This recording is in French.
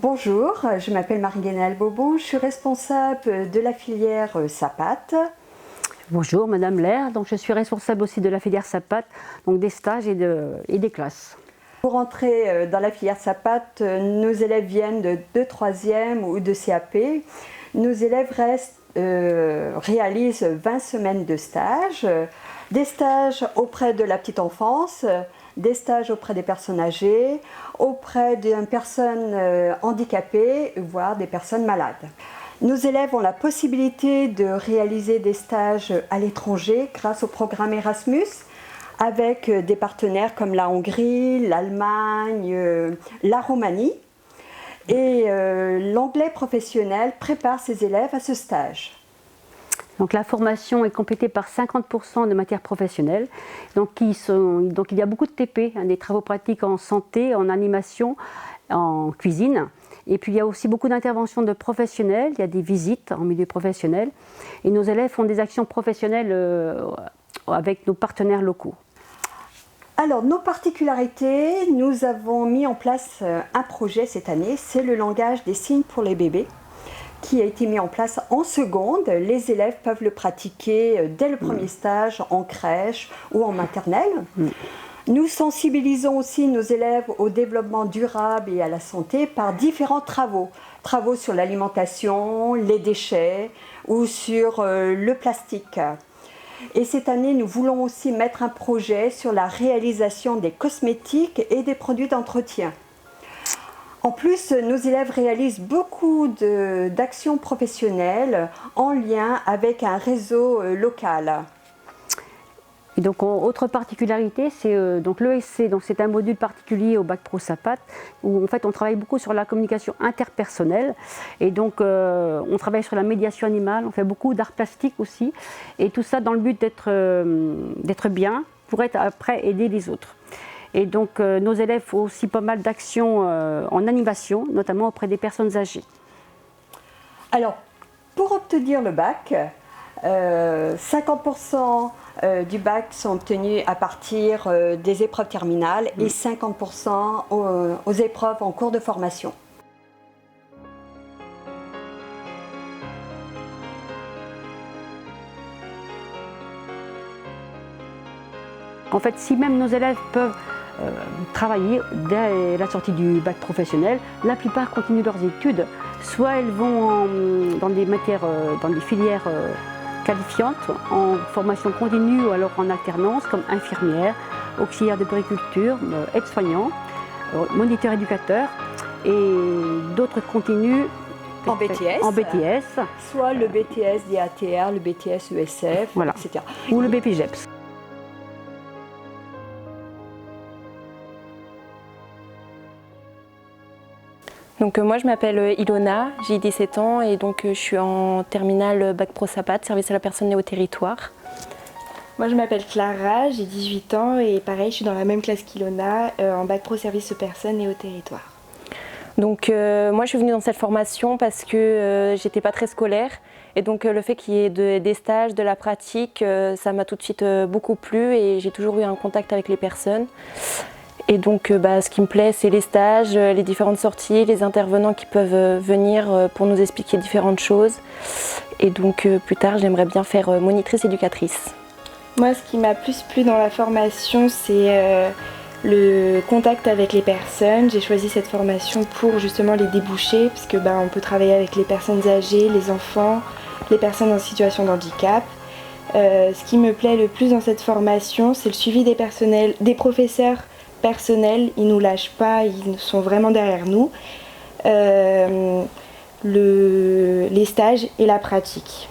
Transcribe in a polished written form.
Bonjour, je m'appelle Marie-Guénelle Bobon, je suis responsable de la filière SAPAT. Bonjour Madame Lair, donc je suis responsable aussi de la filière SAPAT, donc des stages et des classes. Pour entrer dans la filière SAPAT, nos élèves viennent de 3e ou de CAP. Nos élèves réalisent 20 semaines de stage, des stages auprès de la petite enfance, des stages auprès des personnes âgées, auprès d'une personne handicapée, voire des personnes malades. Nos élèves ont la possibilité de réaliser des stages à l'étranger grâce au programme Erasmus, avec des partenaires comme la Hongrie, l'Allemagne, la Roumanie. Et l'anglais professionnel prépare ses élèves à ce stage. Donc la formation est complétée par 50% de matières professionnelles. Donc il y a beaucoup de TP, des travaux pratiques en santé, en animation, en cuisine. Et puis il y a aussi beaucoup d'interventions de professionnels, il y a des visites en milieu professionnel. Et nos élèves font des actions professionnelles avec nos partenaires locaux. Alors, nos particularités, nous avons mis en place un projet cette année, c'est le langage des signes pour les bébés, qui a été mis en place en seconde. Les élèves peuvent le pratiquer dès le premier stage en crèche ou en maternelle. Nous sensibilisons aussi nos élèves au développement durable et à la santé par différents travaux. Travaux sur l'alimentation, les déchets ou sur le plastique. Et cette année, nous voulons aussi mettre un projet sur la réalisation des cosmétiques et des produits d'entretien. En plus, nos élèves réalisent beaucoup d'actions professionnelles en lien avec un réseau local. Et donc, autre particularité, c'est donc l'ESC, donc c'est un module particulier au Bac Pro SAPAT où en fait on travaille beaucoup sur la communication interpersonnelle et donc on travaille sur la médiation animale, on fait beaucoup d'art plastique aussi et tout ça dans le but d'être bien pour être après aider les autres. Et donc nos élèves font aussi pas mal d'actions en animation, notamment auprès des personnes âgées. Alors, pour obtenir le bac, 50% du bac sont obtenus à partir des épreuves terminales et 50% aux épreuves en cours de formation. En fait, si même nos élèves peuvent travailler dès la sortie du bac professionnel, la plupart continuent leurs études. Soit elles vont dans des matières, dans des filières qualifiantes, en formation continue ou alors en alternance, comme infirmière, auxiliaire de puériculture, aide-soignant, moniteur éducateur, et d'autres continuent en BTS, soit le BTS DATR, le BTS ESF, voilà, etc. ou le BPGEPS. Donc moi je m'appelle Ilona, j'ai 17 ans et donc je suis en terminale Bac Pro SAPAT, service à la personne née au territoire. Moi je m'appelle Clara, j'ai 18 ans et pareil je suis dans la même classe qu'Ilona, en Bac Pro service aux personnes nées au territoire. Donc moi je suis venue dans cette formation parce que j'étais pas très scolaire et donc le fait qu'il y ait des stages, de la pratique, ça m'a tout de suite beaucoup plu et j'ai toujours eu un contact avec les personnes. Et donc ce qui me plaît, c'est les stages, les différentes sorties, les intervenants qui peuvent venir pour nous expliquer différentes choses. Et donc plus tard, j'aimerais bien faire monitrice éducatrice. Moi, ce qui m'a plus plu dans la formation, c'est le contact avec les personnes. J'ai choisi cette formation pour justement les débouchés, puisque on peut travailler avec les personnes âgées, les enfants, les personnes en situation de handicap. Ce qui me plaît le plus dans cette formation, c'est le suivi des professeurs personnels, ils nous lâchent pas, ils sont vraiment derrière nous. Les stages et la pratique.